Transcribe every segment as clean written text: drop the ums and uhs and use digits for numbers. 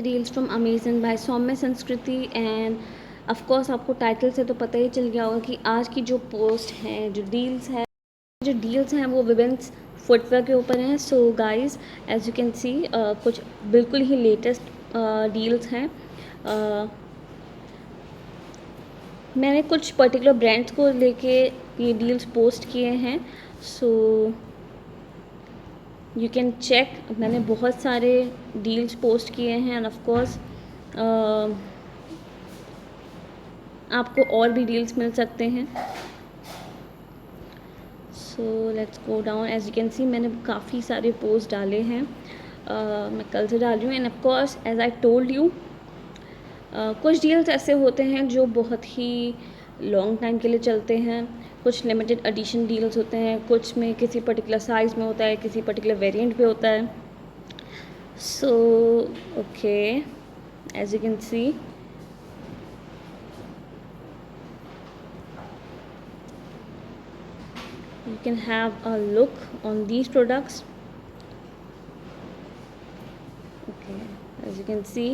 Deals from Amazon bye सौम्य संस्कृति। And of course आपको title से तो पता ही चल गया होगा कि आज की जो पोस्ट है, जो डील्स हैं वो विमेंस फुटवेयर के ऊपर हैं। So guys, as you can see कुछ बिल्कुल ही लेटेस्ट डील्स हैं। मैंने कुछ पर्टिकुलर ब्रांड्स को लेके ये डील्स पोस्ट किए हैं। सो यू कैन चेक, मैंने बहुत सारे डील्स पोस्ट किए हैं। एंड ऑफ कोर्स आपको और भी डील्स मिल सकते हैं। सो let's go down. As you can see मैंने काफ़ी सारे पोस्ट डाले हैं। मैं कल से डाल रही हूँ। And of course as I told you, कुछ डील्स ऐसे होते हैं जो बहुत ही लॉन्ग टाइम के लिए चलते हैं। कुछ लिमिटेड एडिशन डील्स होते हैं, कुछ में किसी पर्टिकुलर साइज़ में होता है, किसी पर्टिकुलर वेरिएंट पे होता है। So okay, as you can see you can have a look on these products. Okay, as you can see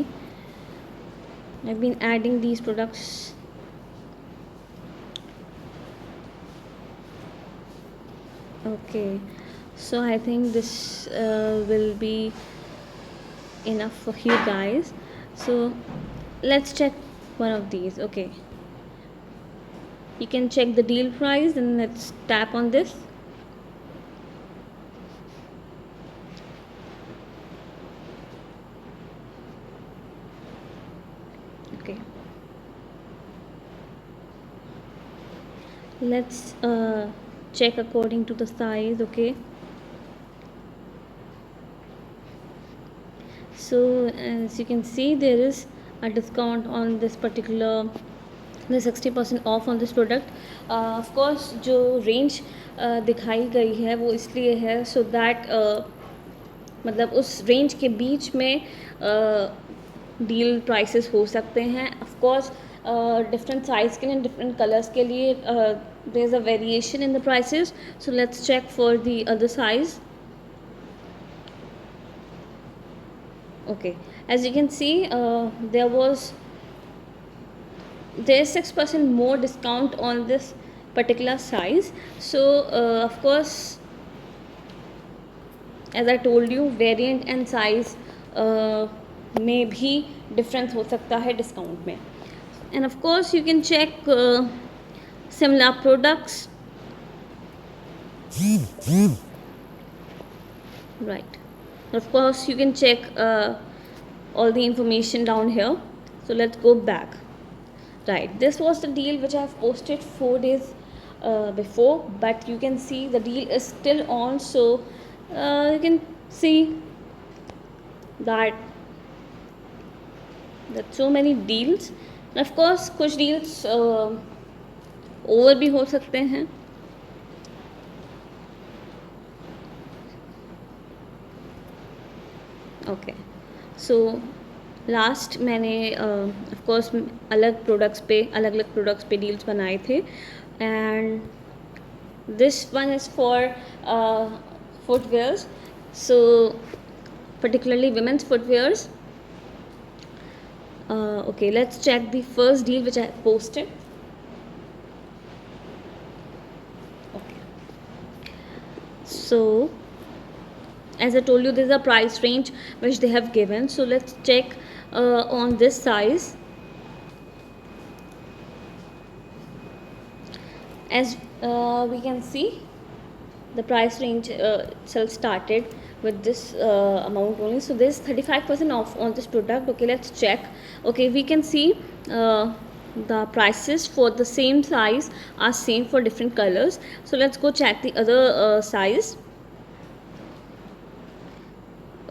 I've been adding these products. Okay, so I think this will be enough for you guys. So let's check one of these. Okay, you can check the deal price and let's tap on this. Okay, let's check according to the size. Okay, so as you can see there is a discount on this particular, the 60% of on this product. Of course जो range दिखाई गई है वो इसलिए है so that मतलब उस range के बीच में डील प्राइसेस हो सकते हैं। ऑफ कोर्स डिफरेंट साइज़ के लिए, डिफरेंट कलर्स के लिए there is a variation in the prices. So let's check for the other size. Okay, as you can see there's 6% more discount on this particular size. So of course, as I told you, variant and size में भी difference हो सकता है discount में. And of course you can check similar products. Right. Of course you can check all the information down here. So let's go back. Right, this was the deal which I have posted 4 days before, but you can see the deal is still on. So you can see that so many deals. And of course कुछ deals over भी हो सकते हैं. Okay, so last मैंने of course अलग अलग products पे deals बनाए थे. And this one is for footwears, so particularly women's footwears. Okay, let's check the first deal which I posted. Okay, so as I told you, this is a price range which they have given. So let's check on this size. As we can see, the price range itself started with this amount only. So there's 35% off on this product. Okay, let's check. Okay, we can see the prices for the same size are same for different colors. So let's go check the other size.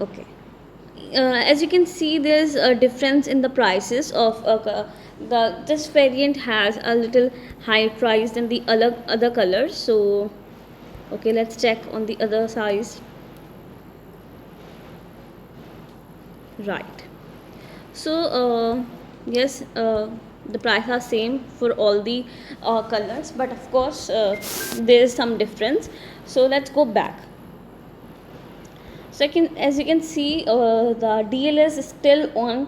Okay, as you can see, there's a difference in the prices of this variant has a little higher price than the other colors. So okay, let's check on the other size. Right, so yes, the price are same for all the colors, but of course there is some difference. So let's go back. Second, as you can see, the deal is still on.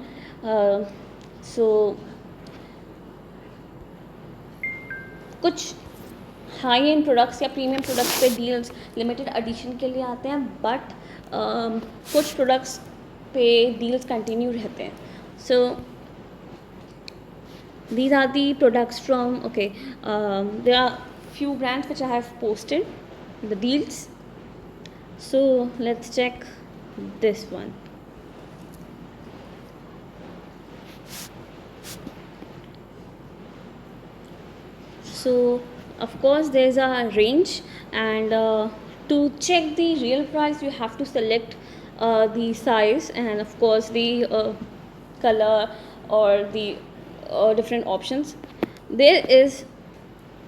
So कुछ high and products या premium products पे deals limited edition के लिए आते हैं, but कुछ products पे deals continue रहते हैं. सो these are the products from, okay, there are few brands which I have posted the deals. So let's check this one. So of course there is a range, and to check the real price you have to select the size and of course the color or the different options. There is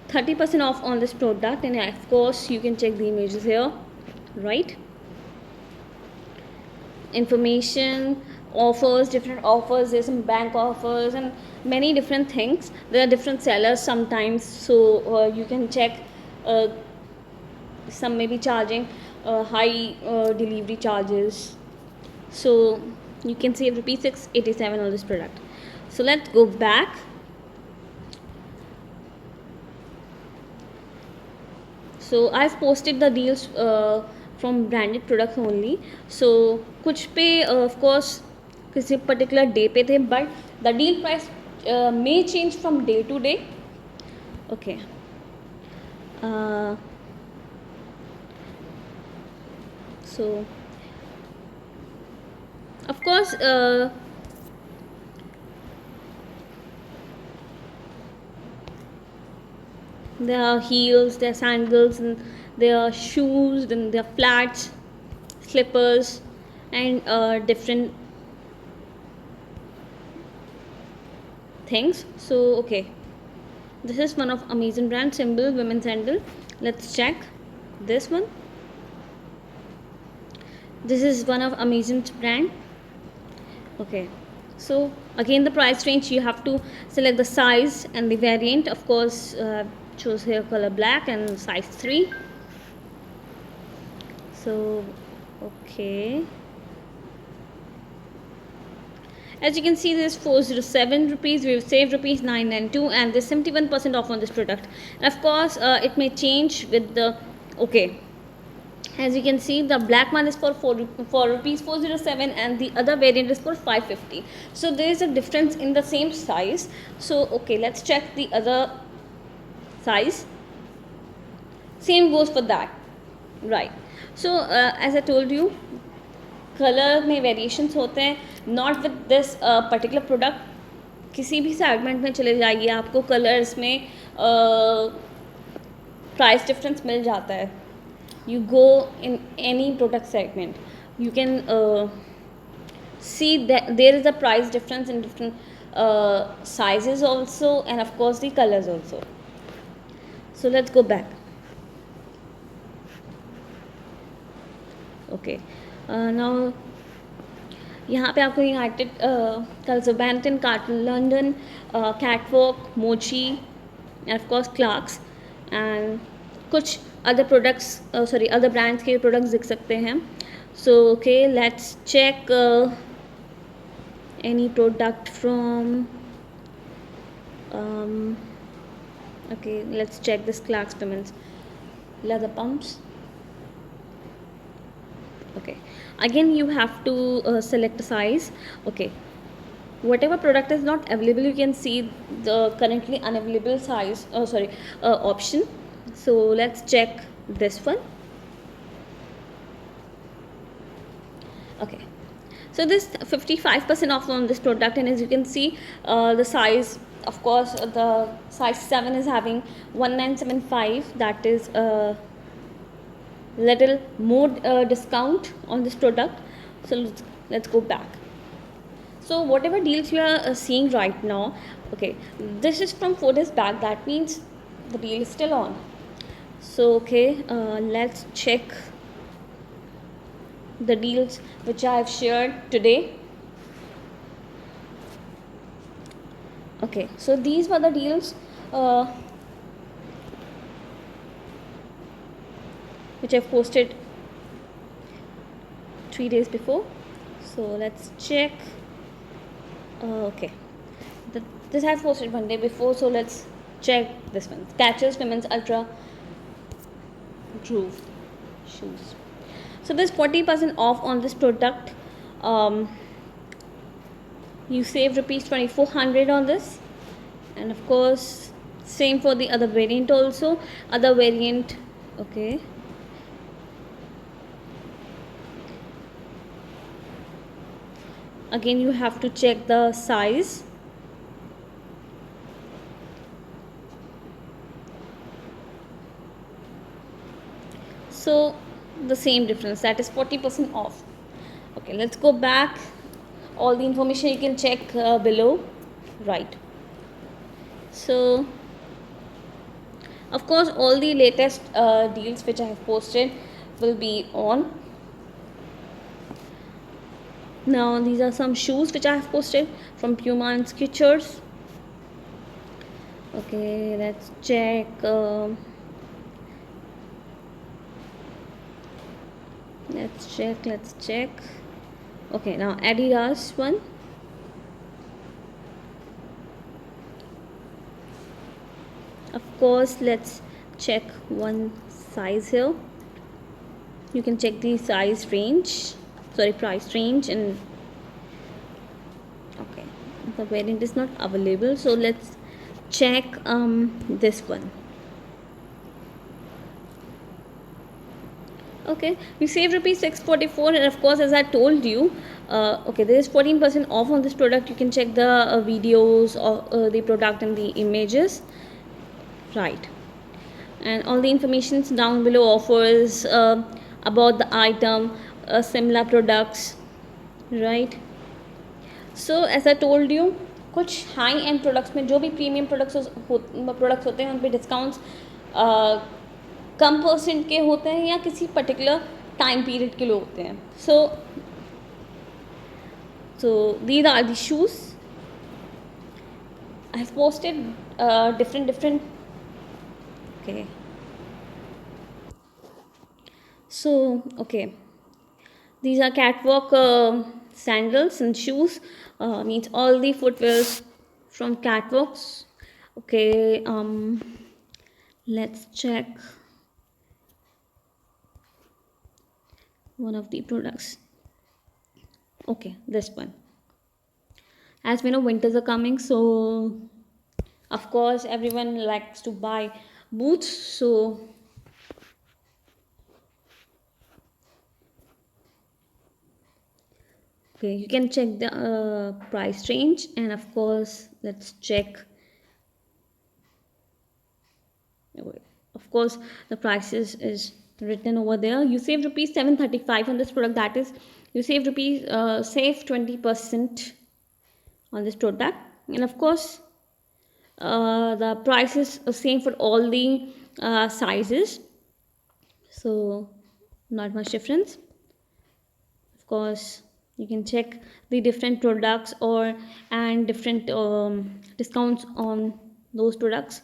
30% off on this product, and of course you can check the images here, right? Information, offers, different offers, there's some bank offers and many different things. There are different sellers sometimes, so you can check. Some may be charging high delivery charges, so you can save rupees 687 on this product. So let's go back. So I've posted the deals from branded products only. So कुछ पे of course किसी particular day पे थे, but the deal price may change from day to day. Okay. So of course there are heels, there are sandals, and there are shoes, then there are flats, slippers, and different things. So okay, this is one of Amazon brand, Symbol women's sandal. Let's check this one. This is one of Amazon's brand. Okay, so again the price range, you have to select the size and the variant. Of course choose here color black and size 3. So okay, as you can see, this is 407 rupees. We've saved rupees 992, and there's 71% off on this product. And of course it may change with the, okay, as you can see the black one is for rupees 407 and the other variant is for 550. So there is a difference in the same size. So okay, let's check the other size. Same goes for that, right? So as I told you, colour में variations होते हैं, not with this particular product. किसी भी segment में चले जाइए आपको colours में प्राइस डिफरेंस मिल जाता है. You go in any product segment, you can see that there is a price difference in different sizes also, and of course the colors also. So let's go back. Okay, now यहाँ पे आपको United Benetton, Carlton London, Catwalk, Mochi, and of course Clarks, and कुछ other products, other brands के products दिख सकते हैं. So okay, let's check any product from okay, let's check this Clarks women's leather pumps. Okay, again you have to select a size. Okay, whatever product is not available, you can see the currently unavailable size, option. So let's check this one. Okay, so this 55% off on this product, and as you can see the size, of course the size 7 is having 1975. That is a little more discount on this product. So let's go back. So whatever deals you are seeing right now, okay, this is from 4 days back. That means the deal is still on. So okay, let's check the deals which I have shared today. Okay, so these were the deals which I've posted 3 days before. So let's check. Okay, this has posted 1 day before, so let's check this one. Skechers Women's Ultra Groove shoes. So there's 40% off on this product. You save rupees 2400 on this, and of course same for the other variant also. Other variant, okay, again you have to check the size. So the same difference, that is 40% off. Okay, let's go back. All the information you can check below, right? So of course all the latest deals which I have posted will be on. Now these are some shoes which I have posted from Puma and Skechers. Okay, let's check. Let's check. Okay, now Adidas one. Of course, let's check one size here. You can check the size range, sorry, price range, and okay, the variant is not available, so let's check this one. Okay, you save rupees 644, and of course as I told you, okay, there is 14% off on this product. You can check the videos of the product and the images, right? And all the informations down below, offers about the item, similar products, right? So as I told you, कुछ high and products में जो भी premium products होते हैं उन पे discounts कम percent के होते हैं या किसी पर्टिकुलर टाइम पीरियड के लिए होते हैं. So these are the shoes. I have posted different. Okay. So okay, these are catwalk sandals and shoes. Means all the footwears from catwalks. Okay. Let's check one of the products. Okay, this one. As we know, winters are coming, so of course everyone likes to buy boots. So okay, you can check the price range, and of course let's check. Of course the prices is written over there. You save rupees 735 on this product, that is you save rupees save 20% on this product. And of course the price is same for all the sizes, so not much difference. Of course you can check the different products or and different discounts on those products.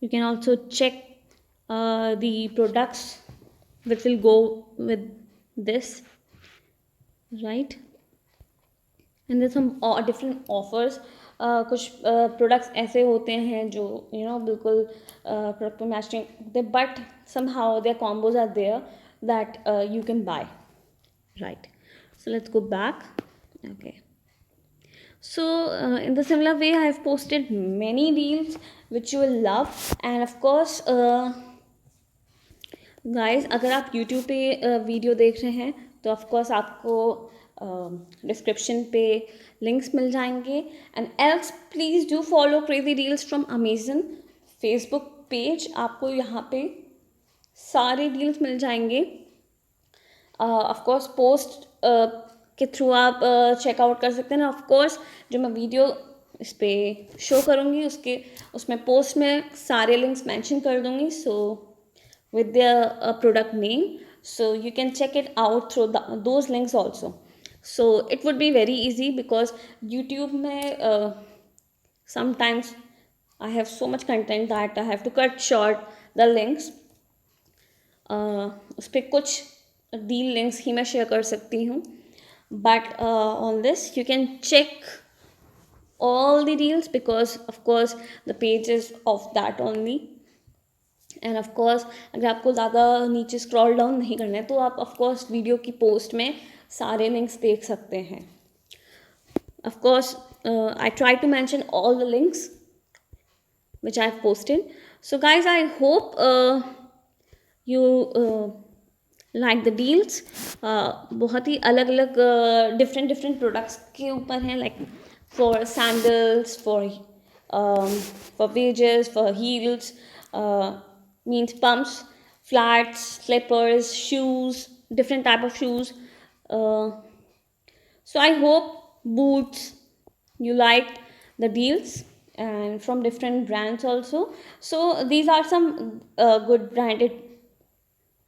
You can also check the products that will go with this, right? And there's some different offers. कुछ products ऐसे होते हैं जो बिल्कुल product पे match नहीं होते, but somehow their combos are there that you can buy, right? So let's go back. Okay, so in the similar way I have posted many deals which you will love. And of course guys, अगर आप YouTube पे video देख रहे हैं तो of course आपको description पे links मिल जाएंगे. And else please do follow crazy deals from Amazon Facebook page. आपको यहाँ पे सारे डील्स मिल जाएंगे. ऑफ कोर्स पोस्ट के थ्रू आप चेकआउट कर सकते हैं. ऑफ कोर्स जो मैं वीडियो इस पर शो करूँगी उसमें पोस्ट में सारे लिंक्स मेंशन कर दूँगी, सो with their product name, so you can check it out through those links also. So it would be very easy because YouTube mein sometimes I have so much content that I have to cut short the links. उस पर कुछ deal links ही मैं share कर सकती हूँ, but on this you can check all the deals because of course the page is of that only. And of course अगर आपको ज़्यादा नीचे स्क्रॉल डाउन नहीं करना है तो आप ऑफ कोर्स वीडियो की पोस्ट में सारे लिंक्स देख सकते हैं. Of course I try to mention all the links which I've posted. So guys, I hope you like the deals. बहुत ही अलग अलग डिफरेंट डिफरेंट प्रोडक्ट्स के ऊपर हैं, like for sandals, for wages, for heels, means pumps, flats, slippers, shoes, different type of shoes. So I hope boots you liked the deals, and from different brands also. So these are some good branded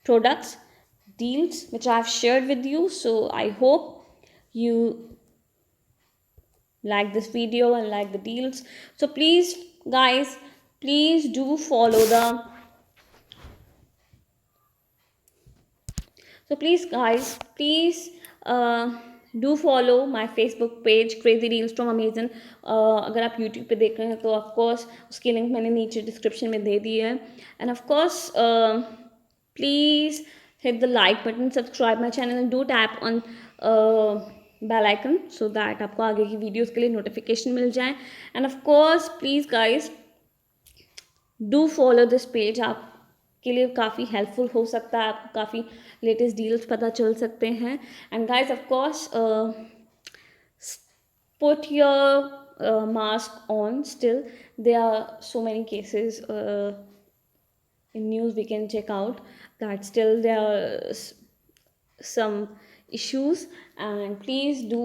products deals which I have shared with you. So I hope you like this video and like the deals. So please guys, please do follow the so please guys, please do follow my Facebook page crazy deals from Amazon. अगर आप YouTube पे देख रहे हैं तो of course उसकी link मैंने नीचे डिस्क्रिप्शन में दे दी है. And of course please hit the like button, subscribe my channel and do tap on bell icon so that आपको आगे की वीडियोस के लिए नोटिफिकेशन मिल जाए. And of course please guys do follow this page. आप के लिए काफ़ी हेल्पफुल हो सकता है, आपको काफ़ी लेटेस्ट डील्स पता चल सकते हैं. And guys of course put your mask on. Still there are so many cases in news we can check out that still there are some issues, and please do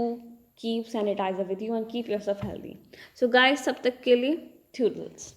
keep sanitizer with you and keep yourself healthy. So guys, तब तक के लिए toodles.